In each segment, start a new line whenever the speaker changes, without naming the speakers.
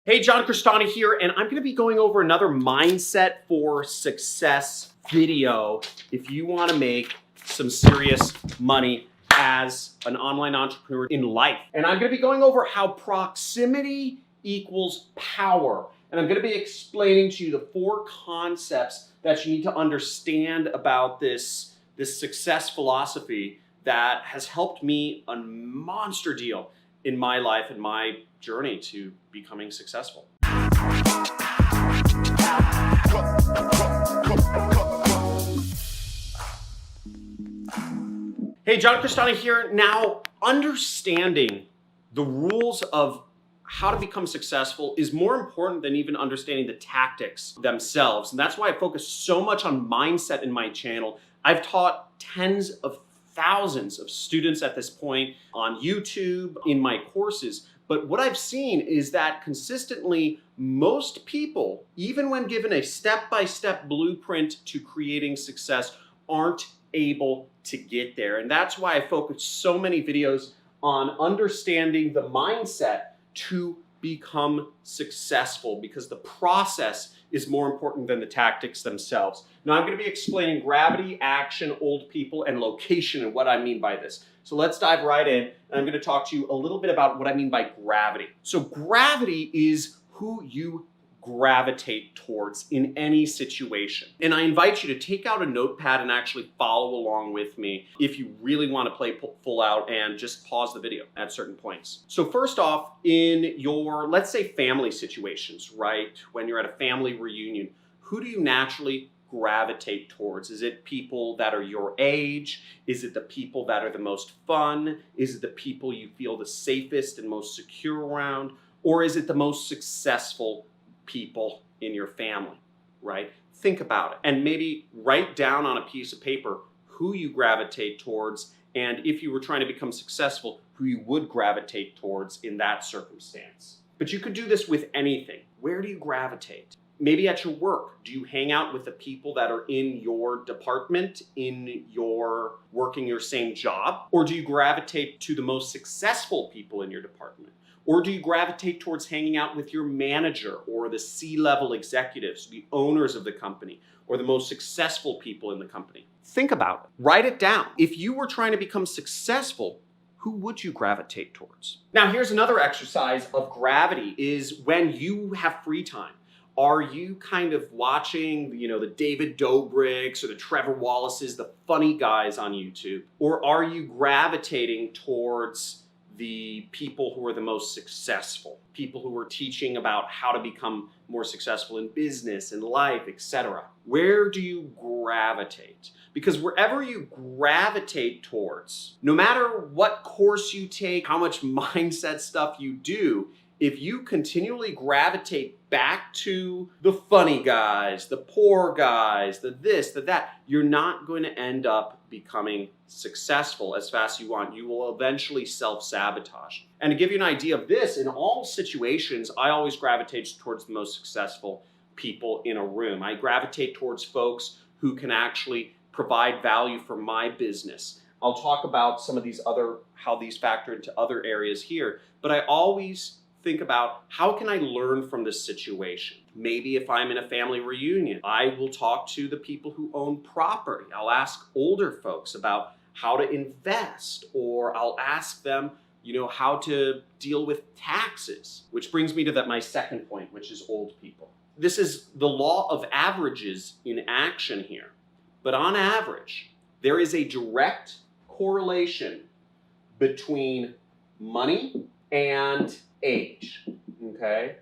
Hey, John Crestani here, and I'm going to be going over another Mindset for Success video if you want to make some serious money as an online entrepreneur in life. And I'm going to be going over how proximity equals power. And I'm going to be explaining to you the 4 concepts that you need to understand about this success philosophy that has helped me a monster deal in my life and my journey to becoming successful. Hey, John Crestani here. Now, understanding the rules of how to become successful is more important than even understanding the tactics themselves. And that's why I focus so much on mindset in my channel. I've taught tens of thousands of students at this point on YouTube, in my courses. But what I've seen is that consistently, most people, even when given a step-by-step blueprint to creating success, aren't able to get there. And that's why I focus so many videos on understanding the mindset to become successful, because the process is more important than the tactics themselves. Now, I'm going to be explaining gravity, action, old people, and location and what I mean by this. So let's dive right in, and I'm going to talk to you a little bit about what I mean by gravity. So gravity is who you gravitate towards in any situation. And I invite you to take out a notepad and actually follow along with me if you really want to play full out, and just pause the video at certain points. So first off, in your, let's say, family situations, right? When you're at a family reunion, who do you naturally gravitate towards? Is it people that are your age? Is it the people that are the most fun? Is it the people you feel the safest and most secure around? Or is it the most successful people in your family, right? Think about it, and maybe write down on a piece of paper who you gravitate towards, and if you were trying to become successful, who you would gravitate towards in that circumstance. But you could do this with anything. Where do you gravitate? Maybe at your work, do you hang out with the people that are in your department, in your working your same job? Or do you gravitate to the most successful people in your department? Or do you gravitate towards hanging out with your manager or the C-level executives, the owners of the company, or the most successful people in the company? Think about it. Write it down. If you were trying to become successful, who would you gravitate towards? Now, here's another exercise of gravity, is when you have free time. Are you kind of watching, the David Dobrik's or the Trevor Wallace's, the funny guys on YouTube? Or are you gravitating towards the people who are the most successful, people who are teaching about how to become more successful in business and life, etc.? Where do you gravitate? Because wherever you gravitate towards, no matter what course you take, how much mindset stuff you do, if you continually gravitate back to the funny guys, the poor guys, the this, the that, you're not going to end up becoming successful as fast as you want. You will eventually self-sabotage. And to give you an idea of this, in all situations, I always gravitate towards the most successful people in a room. I gravitate towards folks who can actually provide value for my business. I'll talk about some of these how these factor into other areas here, but I always think about, how can I learn from this situation? Maybe if I'm in a family reunion, I will talk to the people who own property. I'll ask older folks about how to invest, or I'll ask them, how to deal with taxes, which brings me to my second point, which is old people. This is the law of averages in action here. But on average, there is a direct correlation between money and age, okay?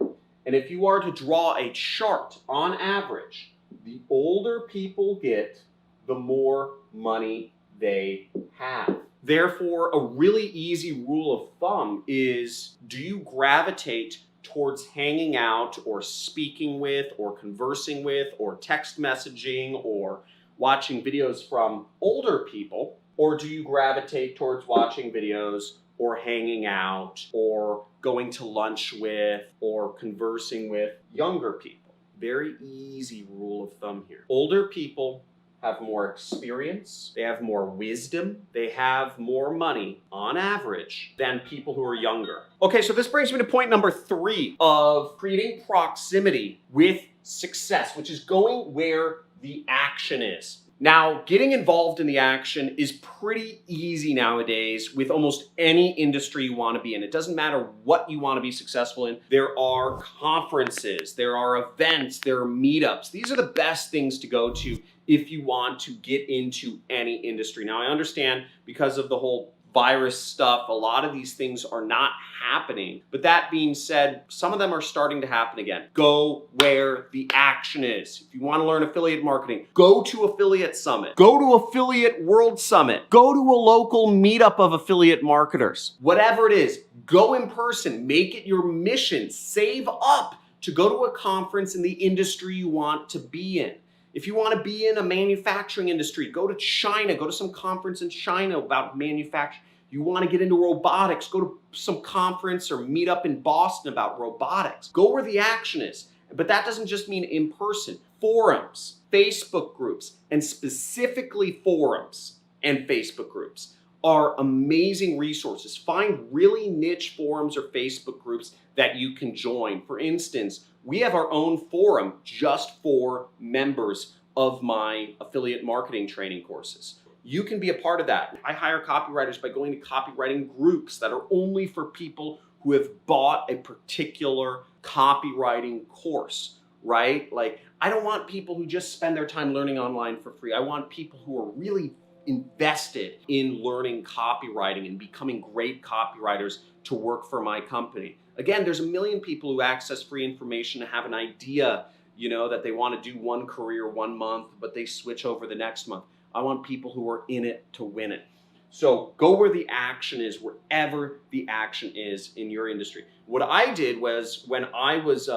And if you are to draw a chart, on average, the older people get, the more money they have. Therefore, a really easy rule of thumb is, do you gravitate towards hanging out or speaking with or conversing with or text messaging or watching videos from older people, or do you gravitate towards watching videos or hanging out or going to lunch with or conversing with younger people? Very easy rule of thumb here. Older people have more experience, they have more wisdom, they have more money on average than people who are younger. Okay, so this brings me to point number 3 of creating proximity with success, which is going where the action is. Now, getting involved in the action is pretty easy nowadays with almost any industry you want to be in. It doesn't matter what you want to be successful in. There are conferences, there are events, there are meetups. These are the best things to go to if you want to get into any industry. Now, I understand because of the whole virus stuff, a lot of these things are not happening. But that being said, some of them are starting to happen again. Go where the action is. If you want to learn affiliate marketing, go to Affiliate Summit. Go to Affiliate World Summit. Go to a local meetup of affiliate marketers. Whatever it is, go in person. Make it your mission. Save up to go to a conference in the industry you want to be in. If you want to be in a manufacturing industry, go to China, go to some conference in China about manufacturing. You want to get into robotics, go to some conference or meet up in Boston about robotics. Go where the action is. But that doesn't just mean in person. Forums, Facebook groups, and specifically forums and Facebook groups are amazing resources. Find really niche forums or Facebook groups that you can join. For instance, we have our own forum just for members of my affiliate marketing training courses. You can be a part of that. I hire copywriters by going to copywriting groups that are only for people who have bought a particular copywriting course, right? Like, I don't want people who just spend their time learning online for free. I want people who are really invested in learning copywriting and becoming great copywriters to work for my company. Again, there's a million people who access free information and have an idea, that they want to do one career 1 month, but they switch over the next month. I want people who are in it to win it. So go where the action is, wherever the action is in your industry. What I did was, when I was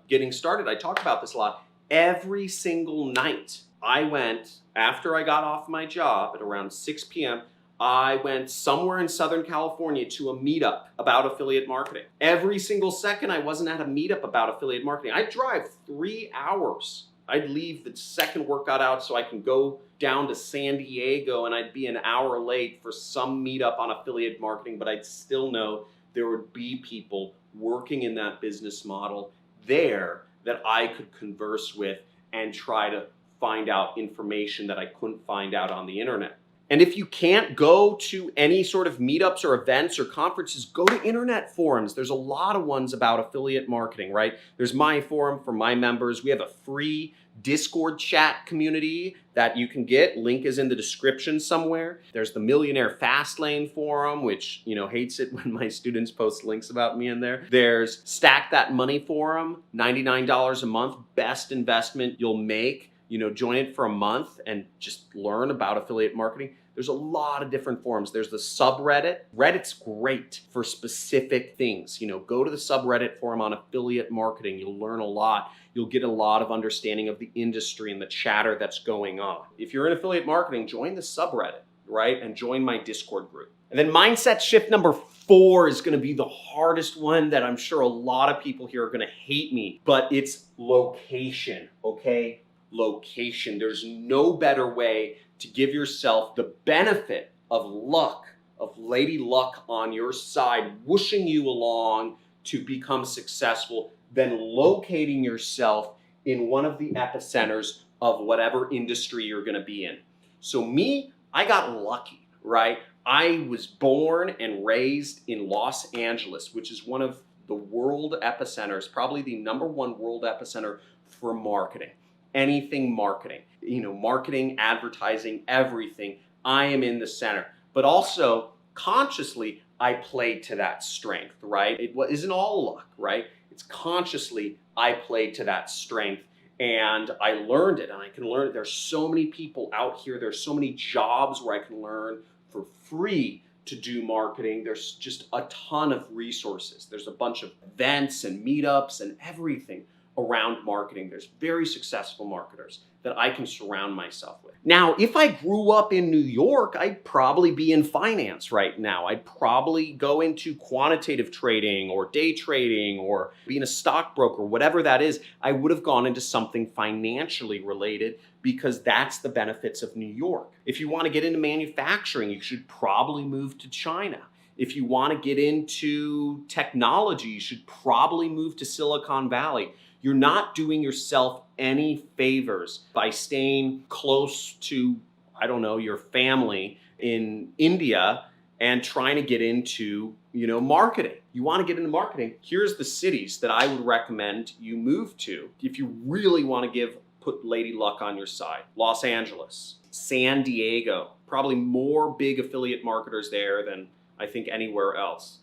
getting started, I talked about this a lot, every single night I went, after I got off my job at around 6 p.m., I went somewhere in Southern California to a meetup about affiliate marketing. Every single second I wasn't at a meetup about affiliate marketing. I'd drive 3 hours. I'd leave the second work got out so I can go down to San Diego, and I'd be an hour late for some meetup on affiliate marketing, but I'd still know there would be people working in that business model there that I could converse with and try to find out information that I couldn't find out on the internet. And if you can't go to any sort of meetups or events or conferences, go to internet forums. There's a lot of ones about affiliate marketing, right? There's my forum for my members. We have a free Discord chat community that you can get. Link is in the description somewhere. There's the Millionaire Fastlane forum, which, hates it when my students post links about me in there. There's Stack That Money forum, $99 a month, best investment you'll make. Join it for a month and just learn about affiliate marketing. There's a lot of different forums. There's the subreddit. Reddit's great for specific things. Go to the subreddit forum on affiliate marketing. You'll learn a lot. You'll get a lot of understanding of the industry and the chatter that's going on. If you're in affiliate marketing, join the subreddit, right? And join my Discord group. And then mindset shift number 4 is going to be the hardest one that I'm sure a lot of people here are going to hate me, but it's location, okay? Location. There's no better way to give yourself the benefit of luck, of lady luck on your side, whooshing you along to become successful than locating yourself in one of the epicenters of whatever industry you're going to be in. So me, I got lucky, right? I was born and raised in Los Angeles, which is one of the world epicenters, probably the #1 world epicenter for marketing. Anything marketing, marketing, advertising, everything. I am in the center, but also consciously, I played to that strength, right? It isn't all luck, right? It's consciously, I played to that strength and I learned it, and I can learn it. There's so many people out here. There's so many jobs where I can learn for free to do marketing. There's just a ton of resources. There's a bunch of events and meetups and everything. around marketing. There's very successful marketers that I can surround myself with. Now, if I grew up in New York, I'd probably be in finance right now. I'd probably go into quantitative trading or day trading or being a stockbroker, whatever that is. I would have gone into something financially related because that's the benefits of New York. If you want to get into manufacturing, you should probably move to China. If you want to get into technology, you should probably move to Silicon Valley. You're not doing yourself any favors by staying close to, I don't know, your family in India and trying to get into, marketing. You want to get into marketing, here's the cities that I would recommend you move to if you really want to put Lady Luck on your side. Los Angeles, San Diego, probably more big affiliate marketers there than I think anywhere else.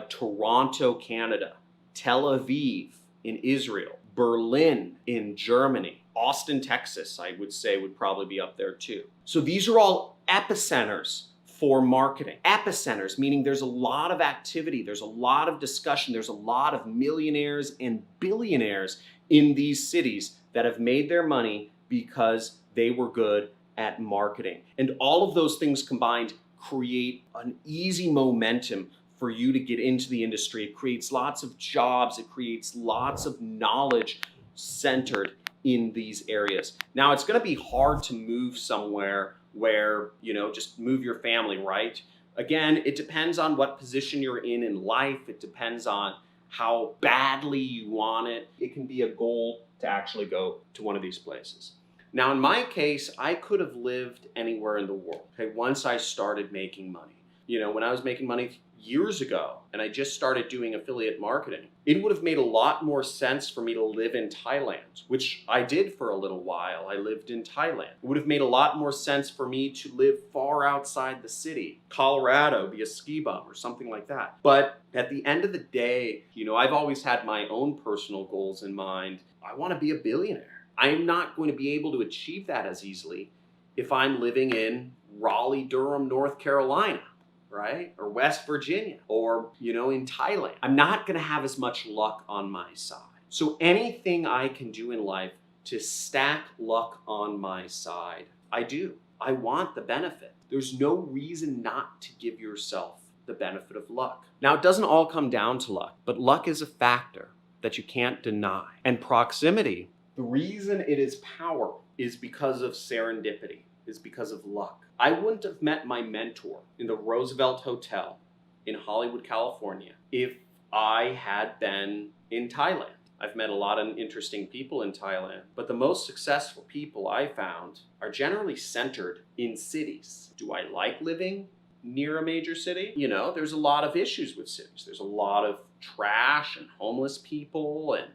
Toronto, Canada, Tel Aviv in Israel, Berlin in Germany, Austin, Texas, I would say would probably be up there too. So these are all epicenters for marketing. Epicenters, meaning there's a lot of activity, there's a lot of discussion, there's a lot of millionaires and billionaires in these cities that have made their money because they were good at marketing. And all of those things combined create an easy momentum for you to get into the industry. It creates lots of jobs. It creates lots of knowledge centered in these areas. Now, it's going to be hard to move somewhere where, just move your family, right? Again, it depends on what position you're in life. It depends on how badly you want it. It can be a goal to actually go to one of these places. Now, in my case, I could have lived anywhere in the world, okay, once I started making money. When I was making money years ago and I just started doing affiliate marketing, it would have made a lot more sense for me to live in Thailand, which I did for a little while. I lived in Thailand. It would have made a lot more sense for me to live far outside the city, Colorado, be a ski bum or something like that. But at the end of the day, I've always had my own personal goals in mind. I want to be a billionaire. I'm not going to be able to achieve that as easily if I'm living in Raleigh, Durham, North Carolina, right? Or West Virginia, or, in Thailand. I'm not going to have as much luck on my side. So anything I can do in life to stack luck on my side, I do. I want the benefit. There's no reason not to give yourself the benefit of luck. Now, it doesn't all come down to luck, but luck is a factor that you can't deny. And proximity, the reason it is power is because of serendipity, is because of luck. I wouldn't have met my mentor in the Roosevelt Hotel in Hollywood, California, if I had been in Thailand. I've met a lot of interesting people in Thailand, but the most successful people I found are generally centered in cities. Do I like living near a major city? There's a lot of issues with cities. There's a lot of trash and homeless people and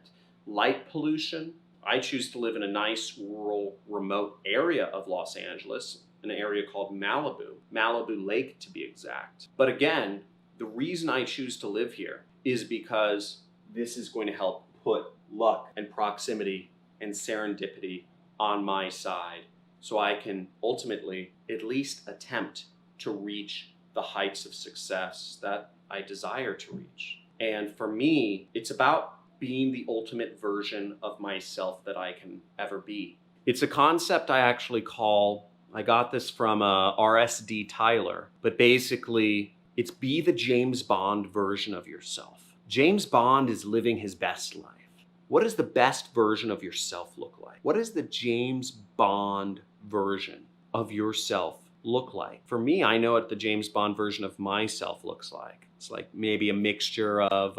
light pollution. I choose to live in a nice rural remote area of Los Angeles, an area called Malibu Lake to be exact. But again, the reason I choose to live here is because this is going to help put luck and proximity and serendipity on my side so I can ultimately at least attempt to reach the heights of success that I desire to reach. And for me, it's about being the ultimate version of myself that I can ever be. It's a concept I actually I got this from R.S.D. Tyler, but basically it's be the James Bond version of yourself. James Bond is living his best life. What does the best version of yourself look like? What does the James Bond version of yourself look like? For me, I know what the James Bond version of myself looks like. It's like maybe a mixture of,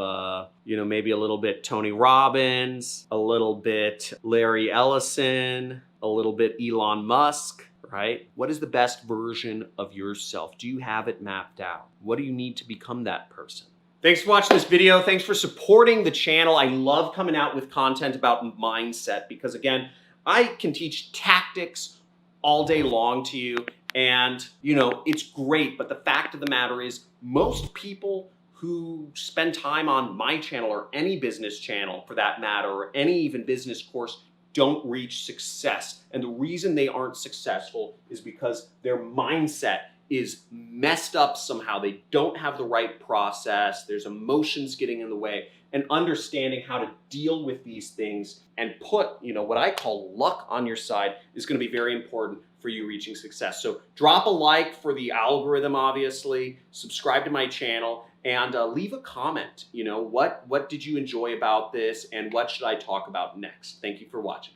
maybe a little bit Tony Robbins, a little bit Larry Ellison, a little bit Elon Musk, right? What is the best version of yourself? Do you have it mapped out? What do you need to become that person? Thanks for watching this video. Thanks for supporting the channel. I love coming out with content about mindset because, again, I can teach tactics all day long to you. And, it's great. But the fact of the matter is most people who spend time on my channel or any business channel for that matter, or any even business course, don't reach success. And the reason they aren't successful is because their mindset is messed up somehow. They don't have the right process. There's emotions getting in the way, and understanding how to deal with these things and put, what I call luck on your side is going to be very important for you reaching success. So drop a like for the algorithm, obviously, subscribe to my channel, and leave a comment. What did you enjoy about this, and what should I talk about next? Thank you for watching.